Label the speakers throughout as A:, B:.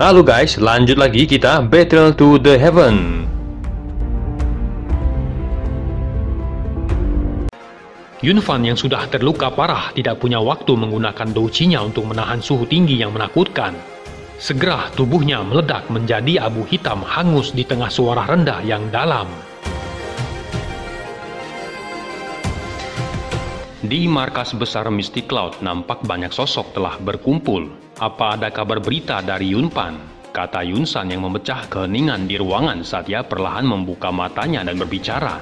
A: Halo guys, lanjut lagi kita Battle to the Heaven. Yunfan yang sudah terluka parah tidak punya waktu menggunakan douchinya untuk menahan suhu tinggi yang menakutkan. Segera tubuhnya meledak menjadi abu hitam hangus di tengah suara rendah yang dalam. Di markas besar Misty Cloud nampak banyak sosok telah berkumpul. Apa ada kabar berita dari Yunpan? Kata Yunsan yang memecah keheningan di ruangan saat ia perlahan membuka matanya dan berbicara.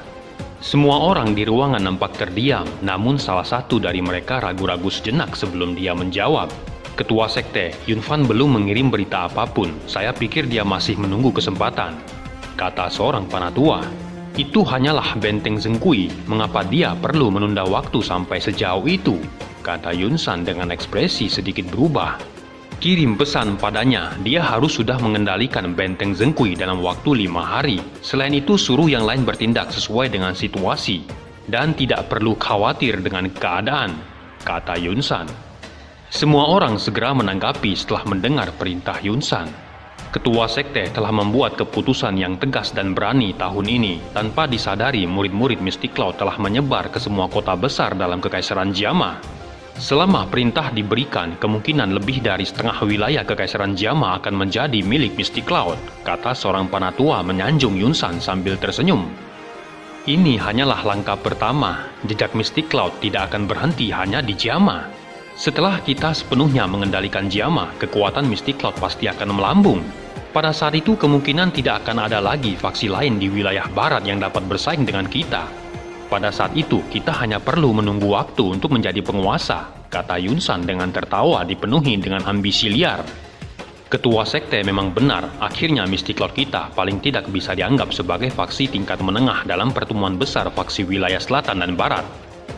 A: Semua orang di ruangan nampak terdiam, namun salah satu dari mereka ragu-ragu sejenak sebelum dia menjawab. Ketua Sekte, Yunfan belum mengirim berita apapun. Saya pikir dia masih menunggu kesempatan. Kata seorang panatua. Itu hanyalah benteng Zengkui. Mengapa dia perlu menunda waktu sampai sejauh itu? Kata Yunsan dengan ekspresi sedikit berubah. Kirim pesan padanya, dia harus sudah mengendalikan benteng Zengkui dalam waktu 5 hari. Selain itu, suruh yang lain bertindak sesuai dengan situasi. Dan tidak perlu khawatir dengan keadaan, kata Yunsan. Semua orang segera menanggapi setelah mendengar perintah Yunsan. Ketua Sekte telah membuat keputusan yang tegas dan berani tahun ini. Tanpa disadari, murid-murid Misty Cloud telah menyebar ke semua kota besar dalam Kekaisaran Jama. Selama perintah diberikan, kemungkinan lebih dari setengah wilayah Kekaisaran Jama akan menjadi milik Misty Cloud, kata seorang panatua menyanjung Yunsan sambil tersenyum. Ini hanyalah langkah pertama. Jejak Misty Cloud tidak akan berhenti hanya di Jama. Setelah kita sepenuhnya mengendalikan Jama, kekuatan Misty Cloud pasti akan melambung. Pada saat itu kemungkinan tidak akan ada lagi faksi lain di wilayah barat yang dapat bersaing dengan kita. Pada saat itu, kita hanya perlu menunggu waktu untuk menjadi penguasa, kata Yunsan dengan tertawa dipenuhi dengan ambisi liar. Ketua Sekte memang benar, akhirnya Misty Cloud kita paling tidak bisa dianggap sebagai faksi tingkat menengah dalam pertemuan besar faksi wilayah selatan dan barat.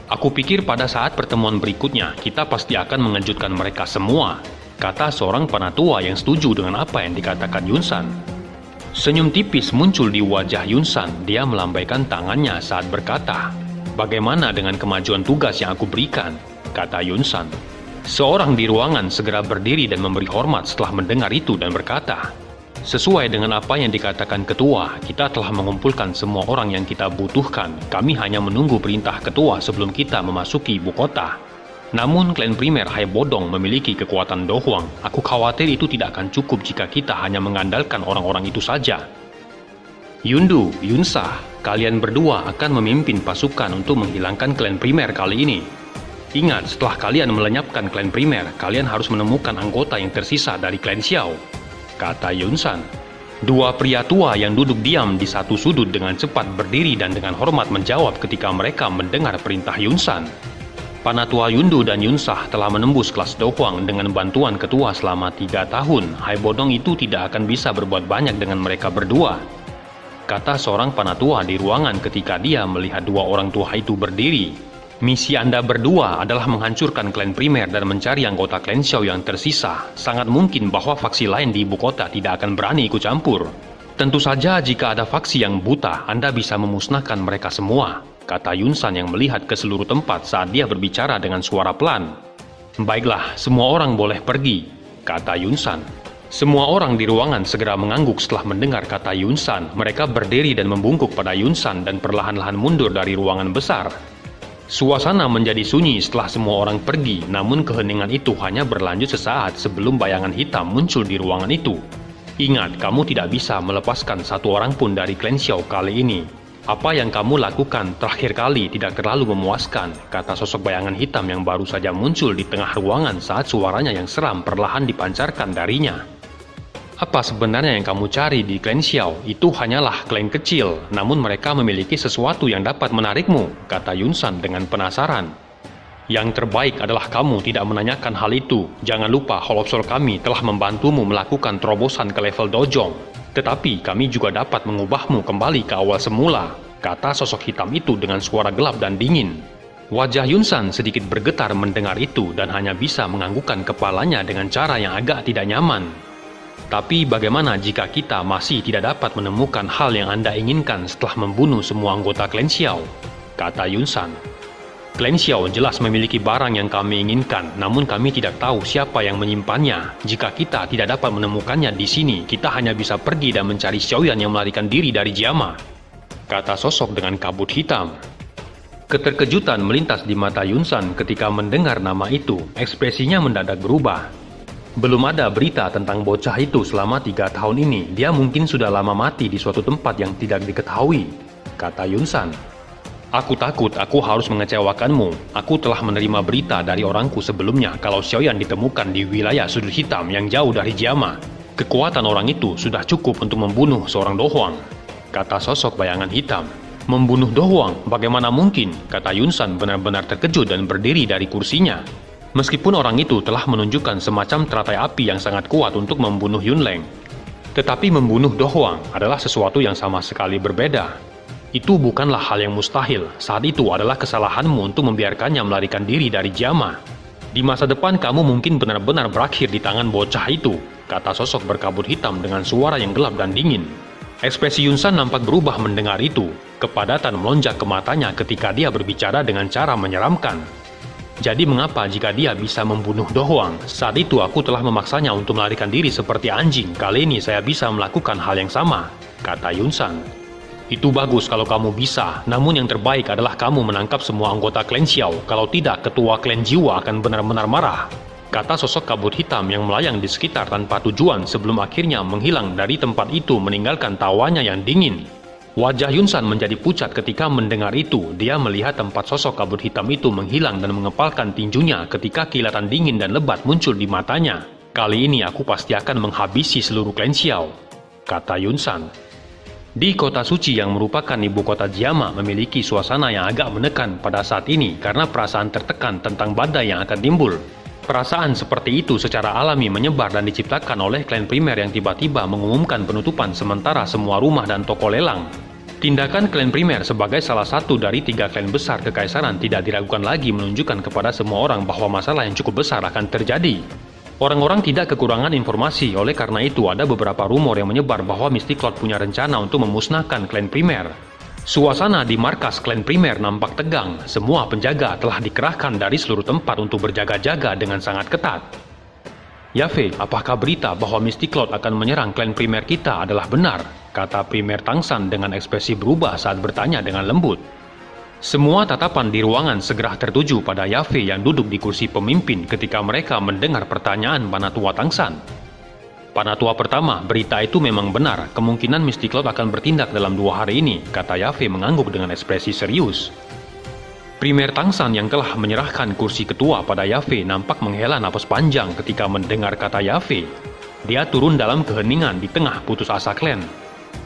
A: Aku pikir pada saat pertemuan berikutnya, kita pasti akan mengejutkan mereka semua, kata seorang panatua yang setuju dengan apa yang dikatakan Yunsan. Senyum tipis muncul di wajah Yunsan. Dia melambaikan tangannya saat berkata, "Bagaimana dengan kemajuan tugas yang aku berikan?" kata Yunsan. Seorang di ruangan segera berdiri dan memberi hormat setelah mendengar itu dan berkata, "Sesuai dengan apa yang dikatakan ketua, kita telah mengumpulkan semua orang yang kita butuhkan. Kami hanya menunggu perintah ketua sebelum kita memasuki ibu kota. Namun klan primer Hai Bodong memiliki kekuatan dohuang. Aku khawatir itu tidak akan cukup jika kita hanya mengandalkan orang-orang itu saja. Yundu, Yunsah, kalian berdua akan memimpin pasukan untuk menghilangkan klan primer kali ini. Ingat, setelah kalian melenyapkan klan primer, kalian harus menemukan anggota yang tersisa dari klan Xiao," kata Yunsan. Dua pria tua yang duduk diam di satu sudut dengan cepat berdiri dan dengan hormat menjawab ketika mereka mendengar perintah Yunsan. Panatua Yundu dan Yunsah telah menembus kelas dohuang dengan bantuan ketua selama 3 tahun. Hai Bodong itu tidak akan bisa berbuat banyak dengan mereka berdua, kata seorang panatua di ruangan ketika dia melihat dua orang tua itu berdiri. Misi Anda berdua adalah menghancurkan klan primer dan mencari anggota klan Xiao yang tersisa. Sangat mungkin bahwa faksi lain di ibu kota tidak akan berani ikut campur. Tentu saja jika ada faksi yang buta, Anda bisa memusnahkan mereka semua, kata Yunsan yang melihat ke seluruh tempat saat dia berbicara dengan suara pelan. "Baiklah, semua orang boleh pergi," kata Yunsan. Semua orang di ruangan segera mengangguk setelah mendengar kata Yunsan. Mereka berdiri dan membungkuk pada Yunsan dan perlahan-lahan mundur dari ruangan besar. Suasana menjadi sunyi setelah semua orang pergi, namun keheningan itu hanya berlanjut sesaat sebelum bayangan hitam muncul di ruangan itu. "Ingat, kamu tidak bisa melepaskan satu orang pun dari klan Xiao kali ini. Apa yang kamu lakukan terakhir kali tidak terlalu memuaskan," kata sosok bayangan hitam yang baru saja muncul di tengah ruangan saat suaranya yang seram perlahan dipancarkan darinya. "Apa sebenarnya yang kamu cari di klan Xiao? Itu hanyalah klan kecil, namun mereka memiliki sesuatu yang dapat menarikmu," kata Yunsan dengan penasaran. "Yang terbaik adalah kamu tidak menanyakan hal itu. Jangan lupa Holopsol kami telah membantumu melakukan terobosan ke level Dojong. Tetapi kami juga dapat mengubahmu kembali ke awal semula," kata sosok hitam itu dengan suara gelap dan dingin. Wajah Yunsan sedikit bergetar mendengar itu dan hanya bisa menganggukkan kepalanya dengan cara yang agak tidak nyaman. "Tapi bagaimana jika kita masih tidak dapat menemukan hal yang Anda inginkan setelah membunuh semua anggota klan Xiao?" kata Yunsan. Klan Xiao jelas memiliki barang yang kami inginkan, namun kami tidak tahu siapa yang menyimpannya. Jika kita tidak dapat menemukannya di sini, kita hanya bisa pergi dan mencari Xiaoyan yang melarikan diri dari Jiama, kata sosok dengan kabut hitam. Keterkejutan melintas di mata Yunsan ketika mendengar nama itu, ekspresinya mendadak berubah. Belum ada berita tentang bocah itu selama 3 tahun ini, dia mungkin sudah lama mati di suatu tempat yang tidak diketahui, kata Yunsan. Aku takut aku harus mengecewakanmu. Aku telah menerima berita dari orangku sebelumnya kalau Xiaoyan ditemukan di wilayah sudut hitam yang jauh dari Jiama. Kekuatan orang itu sudah cukup untuk membunuh seorang Do Huang, kata sosok bayangan hitam. Membunuh Do Huang? Bagaimana mungkin? Kata Yunsan benar-benar terkejut dan berdiri dari kursinya. Meskipun orang itu telah menunjukkan semacam teratai api yang sangat kuat untuk membunuh Yunleng, tetapi membunuh Do Huang adalah sesuatu yang sama sekali berbeda. Itu bukanlah hal yang mustahil. Saat itu adalah kesalahanmu untuk membiarkannya melarikan diri dari Jiama. Di masa depan kamu mungkin benar-benar berakhir di tangan bocah itu, kata sosok berkabut hitam dengan suara yang gelap dan dingin. Ekspresi Yunsan nampak berubah mendengar itu. Kepadatan melonjak ke matanya ketika dia berbicara dengan cara menyeramkan. Jadi mengapa jika dia bisa membunuh Do Huang? Saat itu aku telah memaksanya untuk melarikan diri seperti anjing. Kali ini saya bisa melakukan hal yang sama, kata Yunsan. Itu bagus kalau kamu bisa, namun yang terbaik adalah kamu menangkap semua anggota klan Xiao. Kalau tidak, ketua klan Jiwa akan benar-benar marah, kata sosok kabut hitam yang melayang di sekitar tanpa tujuan sebelum akhirnya menghilang dari tempat itu meninggalkan tawanya yang dingin. Wajah Yunsan menjadi pucat ketika mendengar itu. Dia melihat tempat sosok kabut hitam itu menghilang dan mengepalkan tinjunya ketika kilatan dingin dan lebat muncul di matanya. Kali ini aku pasti akan menghabisi seluruh klan Xiao, kata Yunsan. Di kota suci yang merupakan ibu kota Jiama memiliki suasana yang agak menekan pada saat ini karena perasaan tertekan tentang badai yang akan timbul. Perasaan seperti itu secara alami menyebar dan diciptakan oleh klan primer yang tiba-tiba mengumumkan penutupan sementara semua rumah dan toko lelang. Tindakan klan primer sebagai salah satu dari 3 klan besar kekaisaran tidak diragukan lagi menunjukkan kepada semua orang bahwa masalah yang cukup besar akan terjadi. Orang-orang tidak kekurangan informasi, oleh karena itu ada beberapa rumor yang menyebar bahwa Mystic Cloud punya rencana untuk memusnahkan klan primer. Suasana di markas klan primer nampak tegang. Semua penjaga telah dikerahkan dari seluruh tempat untuk berjaga-jaga dengan sangat ketat. Yafe, apakah berita bahwa Mystic Cloud akan menyerang klan primer kita adalah benar? Kata primer Tangsan dengan ekspresi berubah saat bertanya dengan lembut. Semua tatapan di ruangan segera tertuju pada Yafe yang duduk di kursi pemimpin ketika mereka mendengar pertanyaan Panatua Tangsan. Panatua pertama, berita itu memang benar. Kemungkinan Mystic Cloud akan bertindak dalam 2 hari ini, kata Yafe mengangguk dengan ekspresi serius. Primer Tangsan yang telah menyerahkan kursi ketua pada Yafe nampak menghela napas panjang ketika mendengar kata Yafe. Dia turun dalam keheningan di tengah putus asa klan.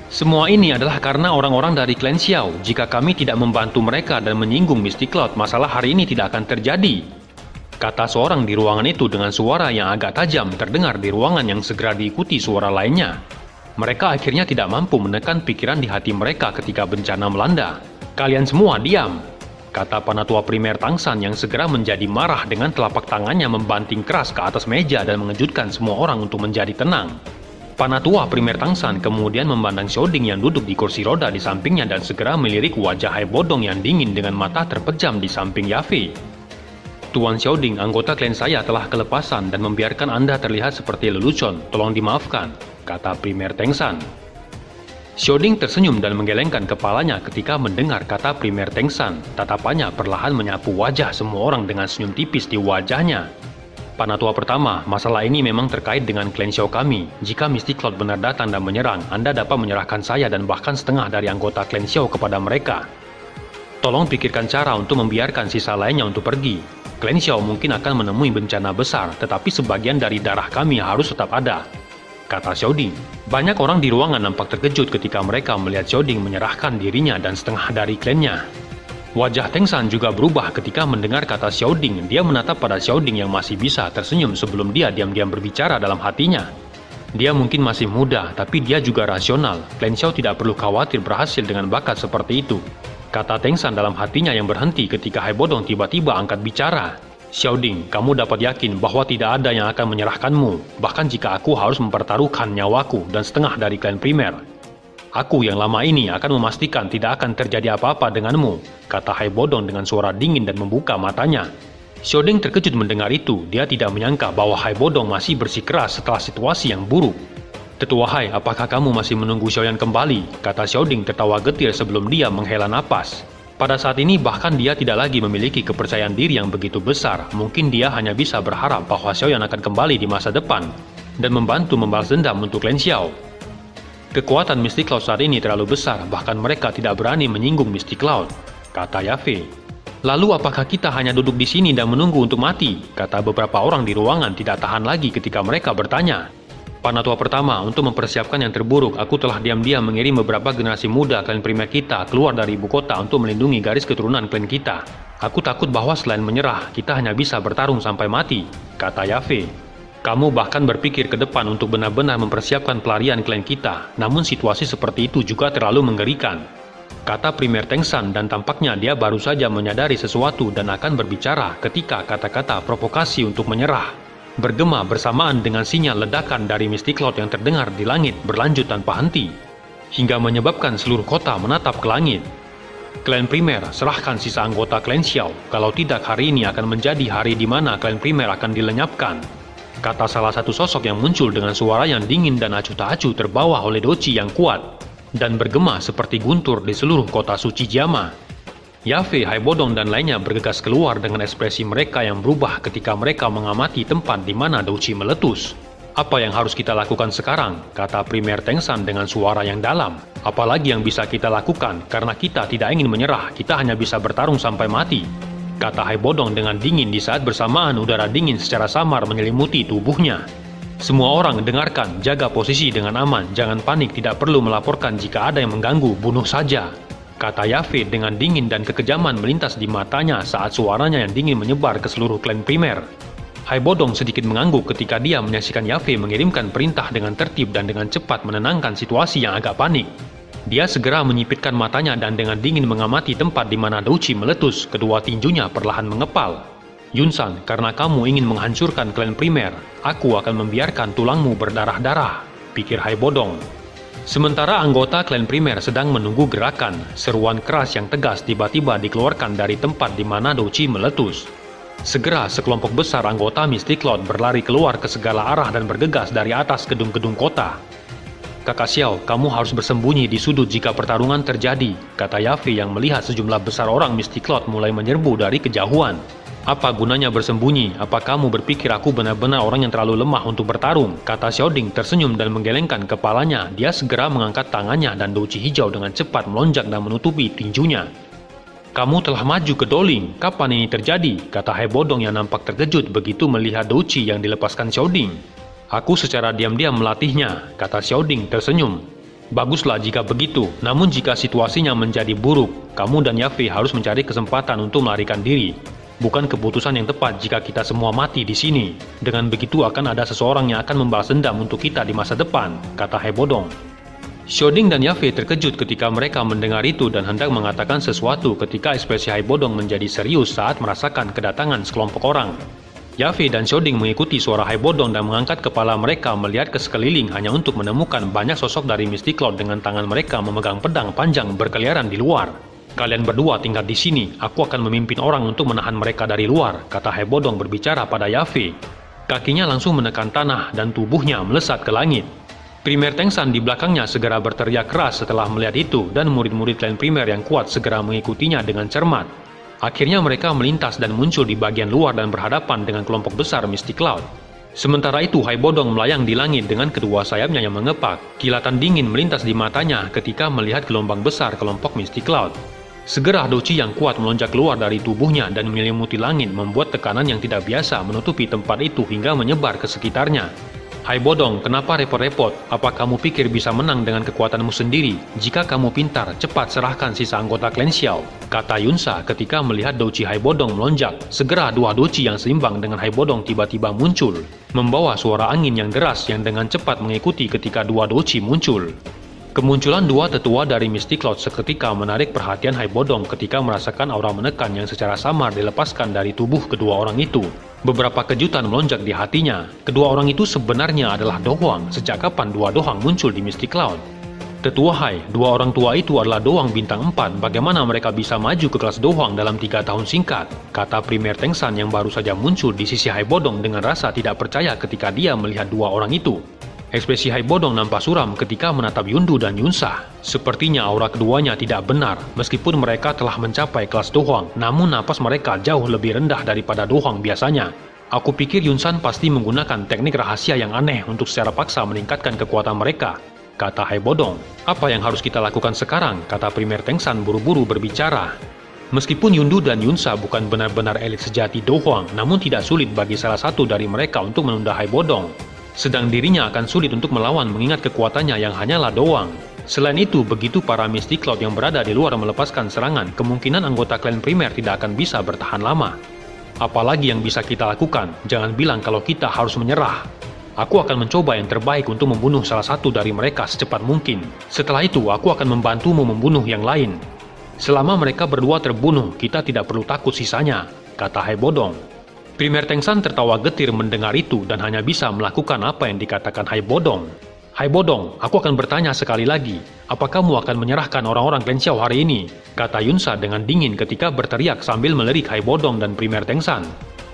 A: Semua ini adalah karena orang-orang dari klan Xiao. Jika kami tidak membantu mereka dan menyinggung Mystic Cloud, masalah hari ini tidak akan terjadi, kata seorang di ruangan itu dengan suara yang agak tajam terdengar di ruangan yang segera diikuti suara lainnya. Mereka akhirnya tidak mampu menekan pikiran di hati mereka ketika bencana melanda. Kalian semua diam, kata Panatua primer Tangsan yang segera menjadi marah dengan telapak tangannya membanting keras ke atas meja dan mengejutkan semua orang untuk menjadi tenang. Panatua primer Tangsan kemudian memandang Xiaoding yang duduk di kursi roda di sampingnya dan segera melirik wajah Hai Bodong yang dingin dengan mata terpejam di samping Yafe. Tuan Xiaoding, anggota klan saya telah kelepasan dan membiarkan Anda terlihat seperti lelucon. Tolong dimaafkan, kata primer Tangsan. Xiaoding tersenyum dan menggelengkan kepalanya ketika mendengar kata primer Tangsan. Tatapannya perlahan menyapu wajah semua orang dengan senyum tipis di wajahnya. Panatua pertama, masalah ini memang terkait dengan klan Xiao kami. Jika Mystic Cloud benar datang dan menyerang, Anda dapat menyerahkan saya dan bahkan setengah dari anggota klan Xiao kepada mereka. Tolong pikirkan cara untuk membiarkan sisa lainnya untuk pergi. Klan Xiao mungkin akan menemui bencana besar, tetapi sebagian dari darah kami harus tetap ada, kata Xiaoding. Banyak orang di ruangan nampak terkejut ketika mereka melihat Xiaoding menyerahkan dirinya dan setengah dari klannya. Wajah Tangsan juga berubah ketika mendengar kata Xiaoding. Dia menatap pada Xiaoding yang masih bisa tersenyum sebelum dia diam-diam berbicara dalam hatinya. Dia mungkin masih muda, tapi dia juga rasional. Klan Xiao tidak perlu khawatir berhasil dengan bakat seperti itu, kata Tangsan dalam hatinya yang berhenti ketika Hai Bodong tiba-tiba angkat bicara. Xiaoding, kamu dapat yakin bahwa tidak ada yang akan menyerahkanmu, bahkan jika aku harus mempertaruhkan nyawaku dan setengah dari klan primer. Aku yang lama ini akan memastikan tidak akan terjadi apa-apa denganmu, kata Hai Bodong dengan suara dingin dan membuka matanya. Xiaoding terkejut mendengar itu. Dia tidak menyangka bahwa Hai Bodong masih bersikeras setelah situasi yang buruk. Tetua Hai, apakah kamu masih menunggu Xiaoyan kembali? Kata Xiaoding tertawa getir sebelum dia menghela napas. Pada saat ini bahkan dia tidak lagi memiliki kepercayaan diri yang begitu besar. Mungkin dia hanya bisa berharap bahwa Xiaoyan akan kembali di masa depan dan membantu membalas dendam untuk Lin Xiao. Kekuatan Misty Cloud saat ini terlalu besar, bahkan mereka tidak berani menyinggung Misty Cloud, kata Yafei. Lalu apakah kita hanya duduk di sini dan menunggu untuk mati? Kata beberapa orang di ruangan tidak tahan lagi ketika mereka bertanya. Panatua pertama, untuk mempersiapkan yang terburuk, aku telah diam-diam mengirim beberapa generasi muda klan primer kita keluar dari ibu kota untuk melindungi garis keturunan klan kita. Aku takut bahwa selain menyerah, kita hanya bisa bertarung sampai mati, kata Yafei. Kamu bahkan berpikir ke depan untuk benar-benar mempersiapkan pelarian klan kita, namun situasi seperti itu juga terlalu mengerikan, kata Primer Teng San, dan tampaknya dia baru saja menyadari sesuatu dan akan berbicara ketika kata-kata provokasi untuk menyerah bergema bersamaan dengan sinyal ledakan dari Misty Cloud yang terdengar di langit berlanjut tanpa henti, hingga menyebabkan seluruh kota menatap ke langit. Klan Primer, serahkan sisa anggota klan Xiao, kalau tidak hari ini akan menjadi hari di mana klan Primer akan dilenyapkan, kata salah satu sosok yang muncul dengan suara yang dingin dan acuh tak acuh terbawa oleh doci yang kuat dan bergema seperti guntur di seluruh kota suci Jiama. Yafei, Hai Bodong dan lainnya bergegas keluar dengan ekspresi mereka yang berubah ketika mereka mengamati tempat di mana doci meletus. Apa yang harus kita lakukan sekarang? Kata Primer Teng San dengan suara yang dalam. Apalagi yang bisa kita lakukan, karena kita tidak ingin menyerah, kita hanya bisa bertarung sampai mati, kata Hai Bodong dengan dingin di saat bersamaan udara dingin secara samar menyelimuti tubuhnya. Semua orang dengarkan, jaga posisi dengan aman, jangan panik, tidak perlu melaporkan jika ada yang mengganggu, bunuh saja, kata Yafei dengan dingin dan kekejaman melintas di matanya saat suaranya yang dingin menyebar ke seluruh klan primer. Hai Bodong sedikit mengangguk ketika dia menyaksikan Yafei mengirimkan perintah dengan tertib dan dengan cepat menenangkan situasi yang agak panik. Dia segera menyipitkan matanya dan dengan dingin mengamati tempat di mana Douci meletus, kedua tinjunya perlahan mengepal. Yunsan, karena kamu ingin menghancurkan klan primer, aku akan membiarkan tulangmu berdarah-darah, pikir Hai Bodong. Sementara anggota klan primer sedang menunggu gerakan, seruan keras yang tegas tiba-tiba dikeluarkan dari tempat di mana Douci meletus. Segera sekelompok besar anggota Misty Cloud berlari keluar ke segala arah dan bergegas dari atas gedung-gedung kota. Kakak Xiao, kamu harus bersembunyi di sudut jika pertarungan terjadi, kata Yafei yang melihat sejumlah besar orang Misty Cloud mulai menyerbu dari kejauhan. Apa gunanya bersembunyi? Apa kamu berpikir aku benar-benar orang yang terlalu lemah untuk bertarung? Kata Xiaoding tersenyum dan menggelengkan kepalanya. Dia segera mengangkat tangannya dan douci hijau dengan cepat melonjak dan menutupi tinjunya. Kamu telah maju ke Doling. Kapan ini terjadi? Kata Hai Bodong yang nampak terkejut begitu melihat douci yang dilepaskan Xiaoding. Aku secara diam-diam melatihnya, kata Xiaoding tersenyum. Baguslah jika begitu, namun jika situasinya menjadi buruk, kamu dan Yafei harus mencari kesempatan untuk melarikan diri. Bukan keputusan yang tepat jika kita semua mati di sini. Dengan begitu akan ada seseorang yang akan membalas dendam untuk kita di masa depan, kata Hai Bodong. Xiaoding dan Yafei terkejut ketika mereka mendengar itu dan hendak mengatakan sesuatu ketika ekspresi Hai Bodong menjadi serius saat merasakan kedatangan sekelompok orang. Yafei dan Xiaoding mengikuti suara Hai Bodong dan mengangkat kepala mereka melihat ke sekeliling hanya untuk menemukan banyak sosok dari Misty Cloud dengan tangan mereka memegang pedang panjang berkeliaran di luar. Kalian berdua tinggal di sini, aku akan memimpin orang untuk menahan mereka dari luar, kata Hai Bodong berbicara pada Yafei. Kakinya langsung menekan tanah dan tubuhnya melesat ke langit. Primer Teng San di belakangnya segera berteriak keras setelah melihat itu dan murid-murid klan primer yang kuat segera mengikutinya dengan cermat. Akhirnya mereka melintas dan muncul di bagian luar dan berhadapan dengan kelompok besar Misty Cloud. Sementara itu Hai Bodong melayang di langit dengan kedua sayapnya yang mengepak. Kilatan dingin melintas di matanya ketika melihat gelombang besar kelompok Misty Cloud. Segera douci yang kuat melonjak keluar dari tubuhnya dan menyelimuti langit membuat tekanan yang tidak biasa menutupi tempat itu hingga menyebar ke sekitarnya. Hai Bodong, kenapa repot-repot? Apa kamu pikir bisa menang dengan kekuatanmu sendiri? Jika kamu pintar, cepat serahkan sisa anggota klan Xiao, kata Yunsa ketika melihat douci Hai Bodong melonjak. Segera dua douci yang seimbang dengan Hai Bodong tiba-tiba muncul, membawa suara angin yang deras yang dengan cepat mengikuti ketika dua douci muncul. Kemunculan dua tetua dari Misty Cloud seketika menarik perhatian Hai Bodong ketika merasakan aura menekan yang secara samar dilepaskan dari tubuh kedua orang itu. Beberapa kejutan melonjak di hatinya. Kedua orang itu sebenarnya adalah Do Huang. Sejak kapan dua Do Huang muncul di Misty Cloud? Tetua Hai, dua orang tua itu adalah doang bintang 4. Bagaimana mereka bisa maju ke kelas doang dalam 3 tahun singkat? Kata Premier Tengsan yang baru saja muncul di sisi Hai Bodong dengan rasa tidak percaya ketika dia melihat dua orang itu. Ekspresi Hai Bodong nampak suram ketika menatap Yundu dan Yunsa. Sepertinya aura keduanya tidak benar, meskipun mereka telah mencapai kelas doang, namun napas mereka jauh lebih rendah daripada doang biasanya. Aku pikir Yunsan pasti menggunakan teknik rahasia yang aneh untuk secara paksa meningkatkan kekuatan mereka, kata Hai Bodong. Apa yang harus kita lakukan sekarang? Kata Premier Tengsan buru-buru berbicara. Meskipun Yundu dan Yunsa bukan benar-benar elit sejati doang, namun tidak sulit bagi salah satu dari mereka untuk menunda Hai Bodong. Sedang dirinya akan sulit untuk melawan mengingat kekuatannya yang hanyalah doang. Selain itu, begitu para Mystic Cloud yang berada di luar melepaskan serangan, kemungkinan anggota klan primer tidak akan bisa bertahan lama. Apalagi yang bisa kita lakukan? Jangan bilang kalau kita harus menyerah. Aku akan mencoba yang terbaik untuk membunuh salah satu dari mereka secepat mungkin. Setelah itu, aku akan membantumu membunuh yang lain. Selama mereka berdua terbunuh, kita tidak perlu takut sisanya, kata Hai Bodong. Premier Tengsan tertawa getir mendengar itu dan hanya bisa melakukan apa yang dikatakan Hai Bodong. Hai Bodong, aku akan bertanya sekali lagi, apa kamu akan menyerahkan orang-orang Klan Xiao hari ini? Kata Yunsa dengan dingin ketika berteriak sambil melirik Hai Bodong dan Premier Tengsan.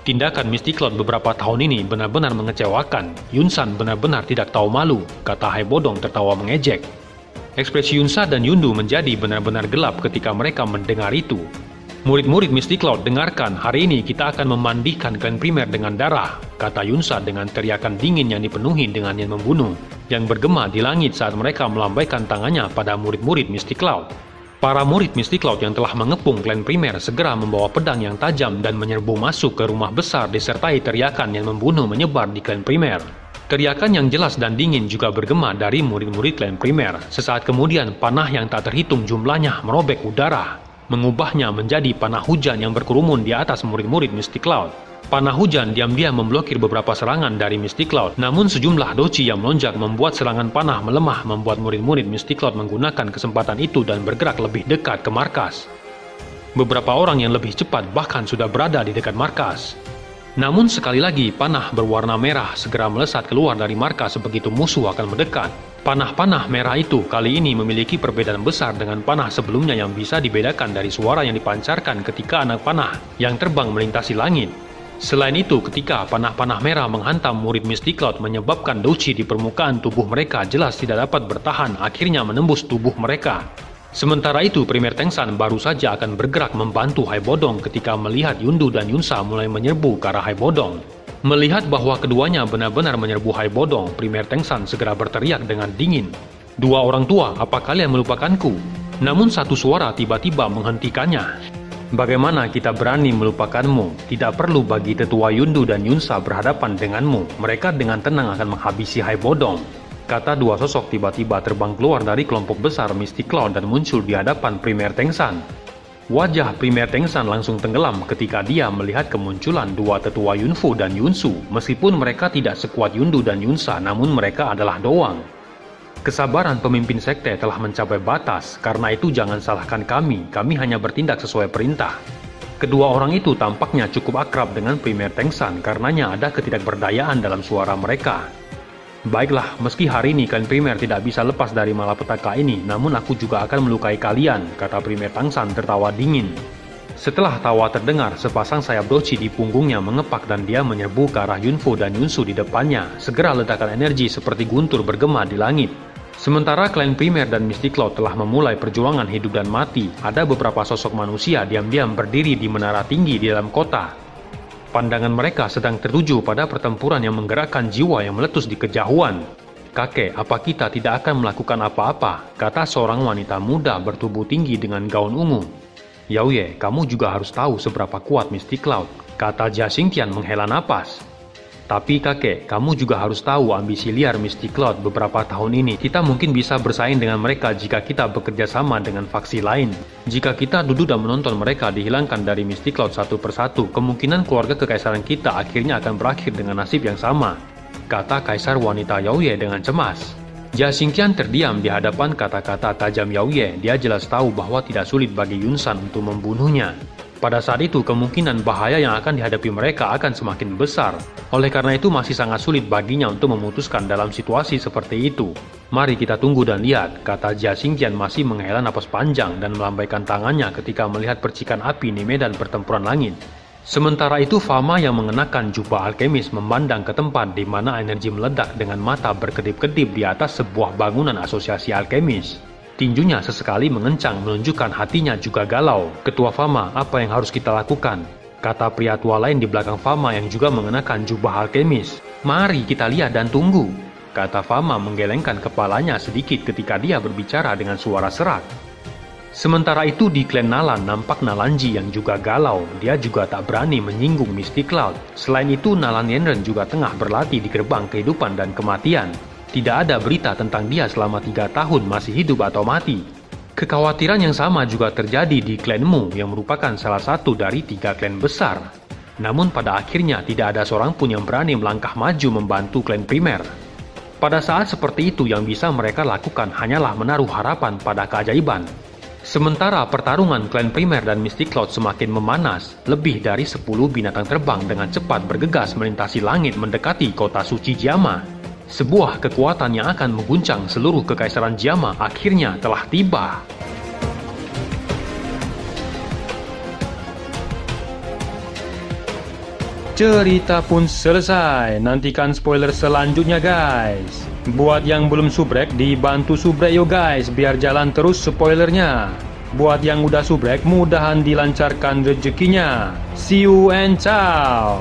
A: Tindakan Mystic Cloud beberapa tahun ini benar-benar mengecewakan. Yunsan benar-benar tidak tahu malu, kata Hai Bodong tertawa mengejek. Ekspresi Yunsa dan Yundu menjadi benar-benar gelap ketika mereka mendengar itu. Murid-murid Mystic Cloud, dengarkan, hari ini kita akan memandikan klan primer dengan darah, kata Yunsa dengan teriakan dingin yang dipenuhi dengan yang membunuh, yang bergema di langit saat mereka melambaikan tangannya pada murid-murid Mystic Cloud. Para murid Mystic Cloud yang telah mengepung klan primer segera membawa pedang yang tajam dan menyerbu masuk ke rumah besar disertai teriakan yang membunuh menyebar di klan primer. Teriakan yang jelas dan dingin juga bergema dari murid-murid klan primer. Sesaat kemudian panah yang tak terhitung jumlahnya merobek udara, mengubahnya menjadi panah hujan yang berkerumun di atas murid-murid Mystic Cloud. Panah hujan diam-diam memblokir beberapa serangan dari Mystic Cloud, namun sejumlah doci yang melonjak membuat serangan panah melemah, membuat murid-murid Mystic Cloud menggunakan kesempatan itu dan bergerak lebih dekat ke markas. Beberapa orang yang lebih cepat bahkan sudah berada di dekat markas. Namun sekali lagi panah berwarna merah segera melesat keluar dari markas begitu musuh akan mendekat. Panah-panah merah itu kali ini memiliki perbedaan besar dengan panah sebelumnya yang bisa dibedakan dari suara yang dipancarkan ketika anak panah yang terbang melintasi langit. Selain itu, ketika panah-panah merah menghantam murid Mystic Cloud menyebabkan doci di permukaan tubuh mereka jelas tidak dapat bertahan, akhirnya menembus tubuh mereka. Sementara itu, Premier Tengsan baru saja akan bergerak membantu Hai Bodong ketika melihat Yundu dan Yunsa mulai menyerbu ke arah Hai Bodong. Melihat bahwa keduanya benar-benar menyerbu Hai Bodong, Premier Tengsan segera berteriak dengan dingin. Dua orang tua, apa kalian melupakanku? Namun satu suara tiba-tiba menghentikannya. Bagaimana kita berani melupakanmu? Tidak perlu bagi tetua Yundu dan Yunsa berhadapan denganmu. Mereka dengan tenang akan menghabisi Hai Bodong. Kata dua sosok tiba-tiba terbang keluar dari kelompok besar Mystic Cloud dan muncul di hadapan Premier Tengsan. Wajah Premier Tengsan langsung tenggelam ketika dia melihat kemunculan dua tetua Yunfu dan Yunsu. Meskipun mereka tidak sekuat Yundu dan Yunsa, namun mereka adalah doang. Kesabaran pemimpin sekte telah mencapai batas, karena itu jangan salahkan kami hanya bertindak sesuai perintah. Kedua orang itu tampaknya cukup akrab dengan Premier Tengsan, karenanya ada ketidakberdayaan dalam suara mereka. Baiklah, meski hari ini klan primer tidak bisa lepas dari malapetaka ini, namun aku juga akan melukai kalian, kata Premier Tengsan tertawa dingin. Setelah tawa terdengar, sepasang sayap doci di punggungnya mengepak dan dia menyerbu ke arah Yunfu dan Yunsu di depannya. Segera ledakan energi seperti guntur bergema di langit. Sementara klan primer dan Mystic Cloud telah memulai perjuangan hidup dan mati, ada beberapa sosok manusia diam-diam berdiri di menara tinggi di dalam kota. Pandangan mereka sedang tertuju pada pertempuran yang menggerakkan jiwa yang meletus di kejauhan. Kakek, apa kita tidak akan melakukan apa-apa? Kata seorang wanita muda bertubuh tinggi dengan gaun ungu. Yaoye, kamu juga harus tahu seberapa kuat Mystic Cloud, kata Jia Xingtian menghela napas. Tapi kakek, kamu juga harus tahu ambisi liar Mystic Cloud beberapa tahun ini. Kita mungkin bisa bersaing dengan mereka jika kita bekerja sama dengan faksi lain. Jika kita duduk dan menonton mereka dihilangkan dari Mystic Cloud satu persatu, kemungkinan keluarga kekaisaran kita akhirnya akan berakhir dengan nasib yang sama, kata Kaisar wanita Yaoye dengan cemas. Jia Xingtian terdiam di hadapan kata-kata tajam Yaoye. Dia jelas tahu bahwa tidak sulit bagi Yunsan untuk membunuhnya. Pada saat itu, kemungkinan bahaya yang akan dihadapi mereka akan semakin besar. Oleh karena itu, masih sangat sulit baginya untuk memutuskan dalam situasi seperti itu. Mari kita tunggu dan lihat, kata Jia Xingtian masih menghela napas panjang dan melambaikan tangannya ketika melihat percikan api di medan pertempuran langit. Sementara itu, Fama yang mengenakan jubah alkemis memandang ke tempat di mana energi meledak dengan mata berkedip-kedip di atas sebuah bangunan asosiasi alkemis. Tinjunya sesekali mengencang menunjukkan hatinya juga galau. Ketua Fama, apa yang harus kita lakukan? Kata pria tua lain di belakang Fama yang juga mengenakan jubah alkemis. Mari kita lihat dan tunggu. Kata Fama menggelengkan kepalanya sedikit ketika dia berbicara dengan suara serak. Sementara itu di klan Nalan nampak Nalanji yang juga galau. Dia juga tak berani menyinggung Misty Cloud. Selain itu Nalan Yenren juga tengah berlatih di gerbang kehidupan dan kematian. Tidak ada berita tentang dia selama 3 tahun masih hidup atau mati. Kekhawatiran yang sama juga terjadi di klan Mu yang merupakan salah satu dari 3 klan besar. Namun pada akhirnya tidak ada seorang pun yang berani melangkah maju membantu klan primer. Pada saat seperti itu yang bisa mereka lakukan hanyalah menaruh harapan pada keajaiban. Sementara pertarungan klan primer dan Misty Cloud semakin memanas, lebih dari 10 binatang terbang dengan cepat bergegas melintasi langit mendekati kota suci Jiama. Sebuah kekuatan yang akan mengguncang seluruh kekaisaran Jiama akhirnya telah tiba. Cerita pun selesai, nantikan spoiler selanjutnya guys. Buat yang belum subrek, dibantu subrek yo guys, biar jalan terus spoilernya. Buat yang udah subrek, mudahan dilancarkan rezekinya. See you and ciao.